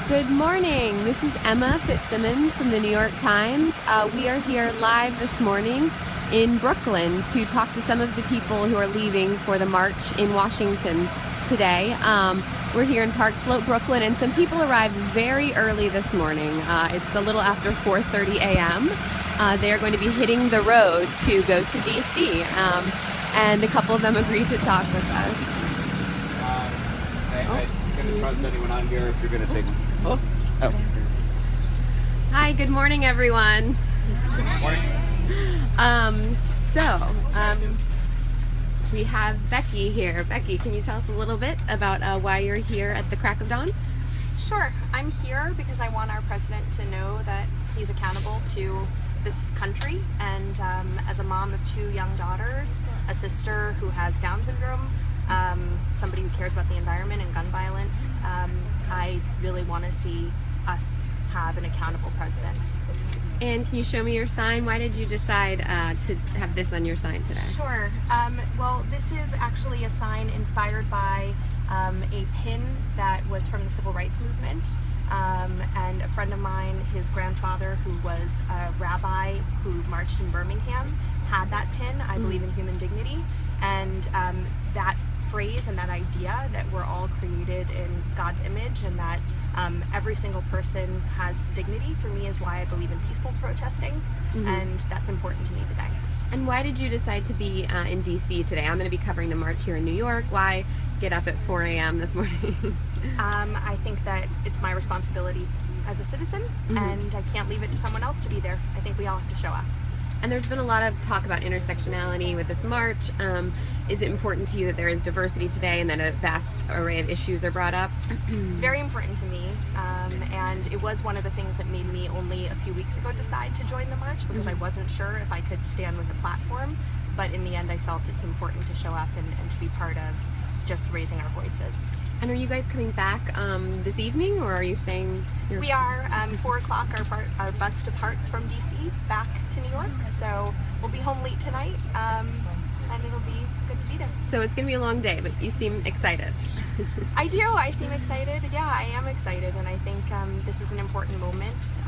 Good morning. This is Emma Fitzsimmons from the New York Times. We are here live this morning in Brooklyn to talk to some of the people who are leaving for the march in Washington today. We're here in Park Slope, Brooklyn, and some people arrived very early this morning. It's a little after 4:30 a.m. They are going to be hitting the road to go to D.C., and a couple of them agreed to talk with us. I couldn't trust anyone on here if you're going to take them. Oh. Hi, good morning, everyone. Good morning. We have Becky here. Becky, can you tell us a little bit about why you're here at the crack of dawn? Sure. I'm here because I want our president to know that he's accountable to this country, and as a mom of two young daughters, a sister who has Down syndrome, somebody who cares about the environment and gun violence, I really want to see us have an accountable president. And can you show me your sign? Why did you decide to have this on your sign today? Sure. Well, this is actually a sign inspired by a pin that was from the Civil Rights Movement. And a friend of mine, his grandfather, who was a rabbi who marched in Birmingham, had that pin, I believe in human dignity. And that phrase and that idea that we're all created in God's image and that every single person has dignity, for me, is why I believe in peaceful protesting, and that's important to me today. And why did you decide to be in D.C. today? I'm going to be covering the march here in New York. Why get up at 4 a.m. this morning? I think that it's my responsibility as a citizen, and I can't leave it to someone else to be there. I think we all have to show up. And there's been a lot of talk about intersectionality with this march. Is it important to you that there is diversity today and that a vast array of issues are brought up? Very important to me, and it was one of the things that made me only a few weeks ago decide to join the march, because I wasn't sure if I could stand with the platform, but in the end I felt it's important to show up and to be part of just raising our voices. And are you guys coming back this evening, or are you staying here? We are. 4 o'clock our bus departs from DC back to New York, so we'll be home late tonight, and it'll be good to be there. So it's going to be a long day, but you seem excited. I do. I seem excited. Yeah, I am excited, and I think this is an important moment.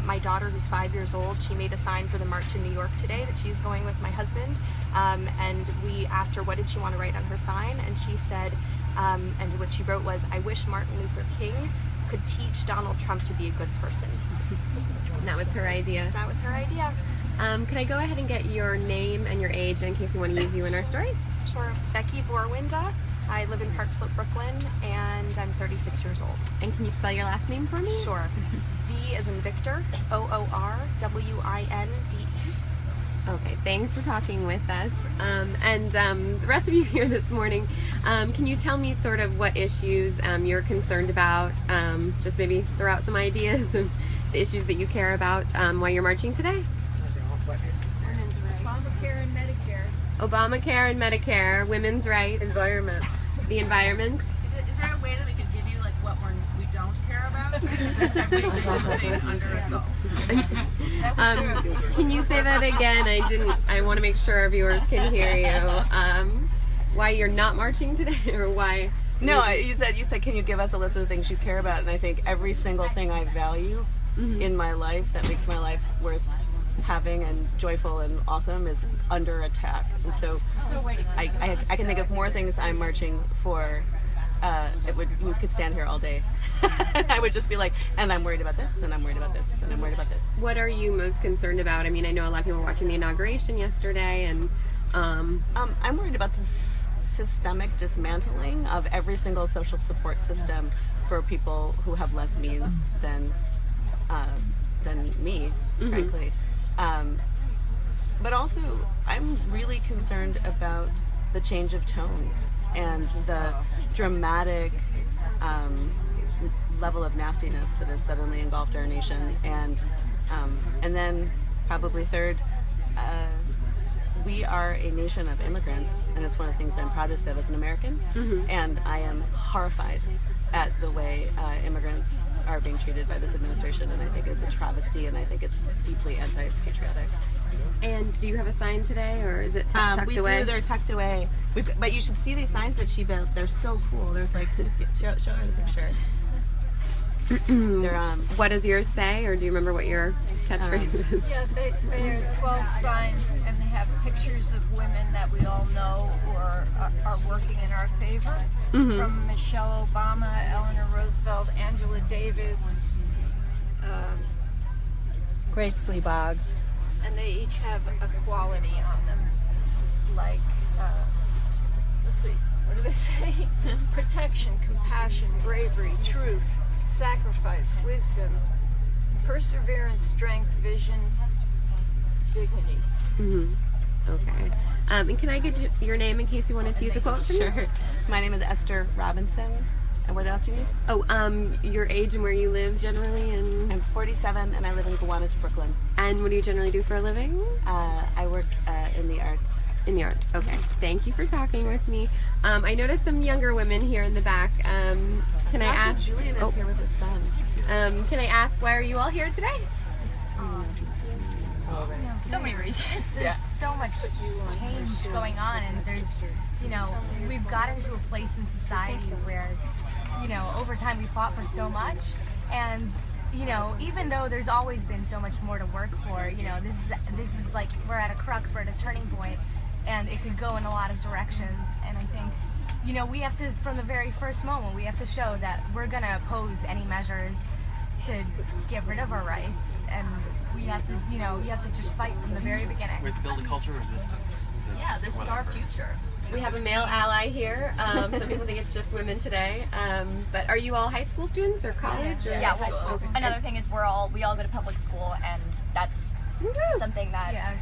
My daughter, who's 5 years old, she made a sign for the march in New York today that she's going with my husband, and we asked her what did she want to write on her sign, and she said, and what she wrote was, "I wish Martin Luther King could teach Donald Trump to be a good person." And that was her idea. That was her idea. Can I go ahead and get your name and your age in case we want to use you in our story? Sure. Becky Vorwinda. I live in Park Slope, Brooklyn, and I'm 36 years old. And can you spell your last name for me? Sure. V as in Victor, Oorwinde. Okay, thanks for talking with us. And the rest of you here this morning, can you tell me sort of what issues you're concerned about? Just maybe throw out some ideas of the issues that you care about while you're marching today. Women's rights. Obamacare and Medicare. Obamacare and Medicare, women's rights. Environment. The environment. Is there a way that we could give you like what we don't care about? Because everything under assault. Can you say that again? I want to make sure our viewers can hear you. Why you're not marching today, or why? No, you said can you give us a list of the things you care about? And I think every single thing I value in my life that makes my life worth having and joyful and awesome is under attack. And so I can think of more things I'm marching for. We could stand here all day. I would just be like, and I'm worried about this, and I'm worried about this, and I'm worried about this. What are you most concerned about? I mean, I know a lot of people were watching the inauguration yesterday, and I'm worried about this systemic dismantling of every single social support system for people who have less means than me, frankly. But also, I'm really concerned about the change of tone and the dramatic level of nastiness that has suddenly engulfed our nation, and then probably third, we are a nation of immigrants, and it's one of the things I'm proudest of as an American, and I am horrified at the way immigrants are being treated by this administration, and I think it's a travesty, and I think it's deeply anti-patriotic. And do you have a sign today, or is it tucked we away? We do. They're tucked away. But you should see these signs that she built. They're so cool. There's like, show her the picture. What does yours say, or do you remember what your catchphrase is? Yeah, there are 12 signs, and they have pictures of women that we all know or are working in our favor. From Michelle Obama, Eleanor Roosevelt, Angela Davis, Grace Lee Boggs. and they each have a quality on them. Like, let's see, what do they say? Protection, compassion, bravery, truth, sacrifice, wisdom, perseverance, strength, vision, dignity. Okay. And can I get your name in case you wanted to use a quote from me? Sure. My name is Esther Robinson. And what else do you need? Oh, your age and where you live generally, and I'm 47 and I live in Gowanus, Brooklyn. what do you generally do for a living? I work in the arts. In the arts. Okay. Thank you for talking with me. I noticed some younger women here in the back. Can I ask? Julian is here with his son. Can I ask, why are you all here today? So many reasons. There's so much change going on, and there's, we've gotten to a place in society where, over time we fought for so much, and even though there's always been so much more to work for, this is like we're at a crux, we're at a turning point, and it could go in a lot of directions. And I think, we have to, from the very first moment, we have to show that we're gonna oppose any measures to get rid of our rights, and we have to, you have to just fight from the very beginning. We have to build a culture of resistance. Yeah, this is our future. We have a male ally here. Some people think it's just women today. But are you all high school students or college? Or Yeah, high school. Another thing is we all go to public school, and that's something that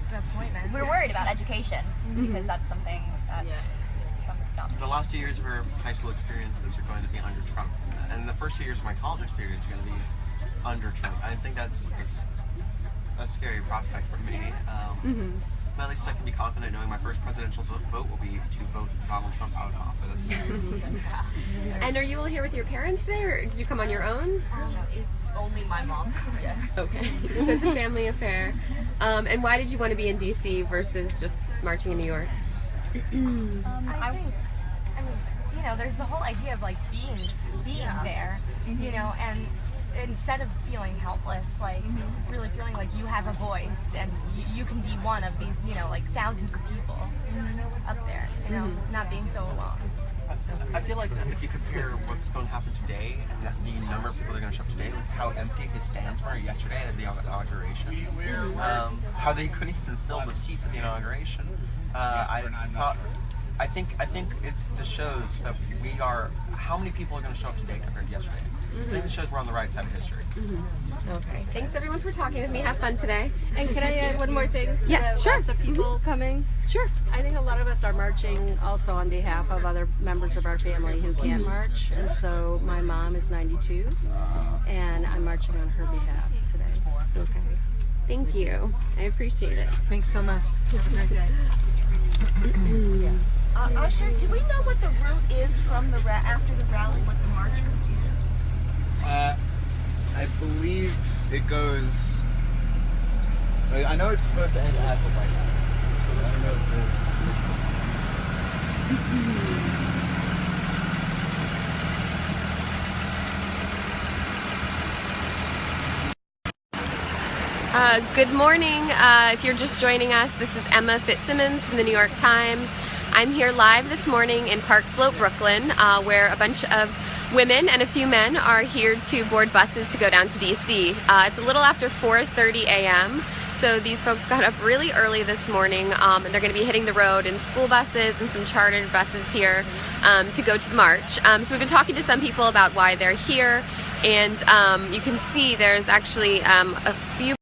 Good point, man. we're worried about education, because that's something that becomes dumb. The last 2 years of our high school experiences are going to be under Trump, and the first 2 years of my college experience are going to be under Trump. I think that's a scary prospect for me. But at least I can be confident knowing my first presidential vote will be to vote Donald Trump out of office. And are you all here with your parents today, or did you come on your own? It's only my mom. Yeah. Okay, so it's a family affair. And why did you want to be in DC versus just marching in New York? I think, there's the whole idea of like being there, and instead of feeling helpless, like really feeling like you have a voice and you can be one of these, like thousands of people up there, not being so alone. I feel like if you compare what's going to happen today and the number of people that are going to show up today with how empty his stands were yesterday at the inauguration, how they couldn't even fill the seats at the inauguration, I think this shows that how many people are going to show up today compared to yesterday. I think this shows we're on the right side of history. Okay. Thanks everyone for talking with me. Have fun today. And can I add one more thing to Yes, sure. lots of people coming? Sure. I think a lot of us are marching also on behalf of other members of our family who can't march. And so my mom is 92, and I'm marching on her behalf today. Okay. Thank you. I appreciate it. Thanks so much. Have a great day. Usher, do we know what the route is from the after the rally, what the march route is? I believe it goes. I know it's supposed to end at the White House, but I don't know if Good morning. If you're just joining us, this is Emma Fitzsimmons from the New York Times. I'm here live this morning in Park Slope, Brooklyn, where a bunch of women and a few men are here to board buses to go down to DC. It's a little after 4:30 a.m. So these folks got up really early this morning, and they're going to be hitting the road in school buses and some chartered buses here to go to the march. So we've been talking to some people about why they're here, and you can see there's actually a few